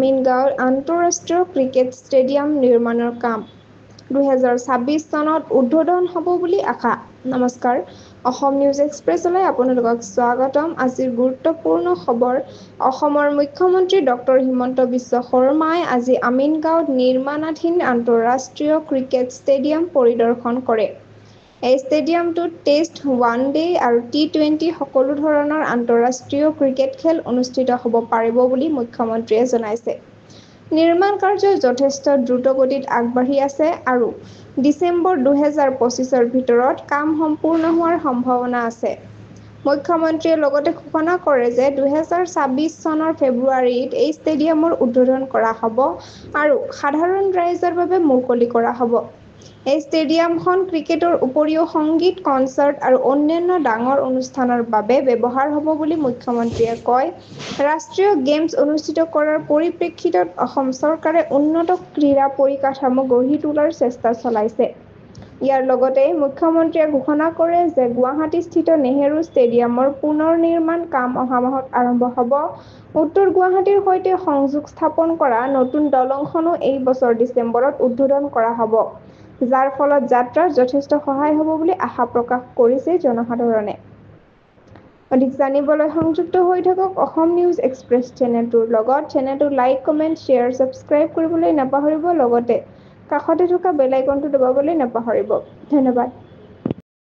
আমিনগাঁৱত আন্তঃৰাষ্ট্ৰীয় cricket stadium নিৰ্মাণৰ কাম 2026 চনত উদ্বোধন হ'ব বুলি আশা। নমস্কাৰ, অসম নিউজ এক্সপ্ৰেছলৈ আপোনালোকক স্বাগতম। আজিৰ গুৰুত্বপূৰ্ণ খবৰ। অসমৰ মুখ্যমন্ত্ৰী ডক্টৰ হিমন্ত বিশ্ব শৰ্মাই আজি আমিনগাঁৱত নিৰ্মাণাধীন আন্তঃৰাষ্ট্ৰীয় ক্ৰিকেট ষ্টেডিয়াম পৰিদৰ্শন কৰে। এই ষ্টেডিয়ামটোত টেষ্ট, ওৱান ডে আৰু টি-20 সকলো ধৰণৰ আন্তঃৰাষ্ট্ৰীয় ক্ৰিকেট খেল অনুষ্ঠিত হ'ব পাৰিব বুলি মুখ্যমন্ত্ৰীয়ে জনাইছে। নিৰ্মাণ কাৰ্য যথেষ্ট দ্ৰুতগতিত আগবাঢ়ি আছে আৰু ডিচেম্বৰ 2025ৰ ভিতৰত কাম সম্পূৰ্ণ হোৱাৰ সম্ভাৱনা আছে। মুখ্যমন্ত্ৰীয়ে লগতে ঘোষণা কৰে যে 2026 চনৰ ফেব্ৰুৱাৰীত এই ষ্টেডিয়ামৰ উদ্বোধন কৰা হ'ব আৰু সাধাৰণ ৰাইজৰ বাবে মুকলি কৰা হ'ব। এই ষ্টেডিয়ামখন ক্ৰিকেটৰ উপৰিও সংগীত, কনচাৰ্ট আৰু অন্যান্য ডাঙৰ অনুষ্ঠানৰ বাবে ব্যৱহাৰ হ'ব বুলি মুখ্যমন্ত্ৰীয়ে কয়। ৰাষ্ট্ৰীয় গেমছ অনুষ্ঠিত কৰাৰ পৰিপ্ৰেক্ষিতত অসম চৰকাৰে উন্নত ক্ৰীড়া পৰিকাঠামো গঢ়ি তোলাৰ চেষ্টা চলাইছে। ইয়াৰ লগতে মুখ্যমন্ত্ৰীয়ে ঘোষণা কৰে যে গুৱাহাটীস্থিত নেহৰু ষ্টেডিয়ামৰ পুনৰ নিৰ্মাণ কাম অহা মাহত আৰম্ভ হ'ব। উত্তৰ গুৱাহাটীৰ সৈতে সংযোগ স্থাপন কৰা নতুন দলংখনো এই বছৰ ডিচেম্বৰত উদ্বোধন কৰা হ'ব, যাৰ ফলত যাত্ৰাত যথেষ্ট সহায় হ'ব বুলি আশা প্ৰকাশ কৰিছে জনসাধাৰণে। অধিক জানিবলৈ সংযুক্ত হৈ থাকক অসম নিউজ এক্সপ্ৰেছ চেনেলটোৰ লগত। চেনেলটো লাইক, কমেণ্ট, শ্বেয়াৰ, ছাবস্ক্ৰাইব কৰিবলৈ নাপাহৰিব। লগতে কাষতে থকা বেল আইকনটো দবাবলৈ নাপাহৰিব। ধন্যবাদ।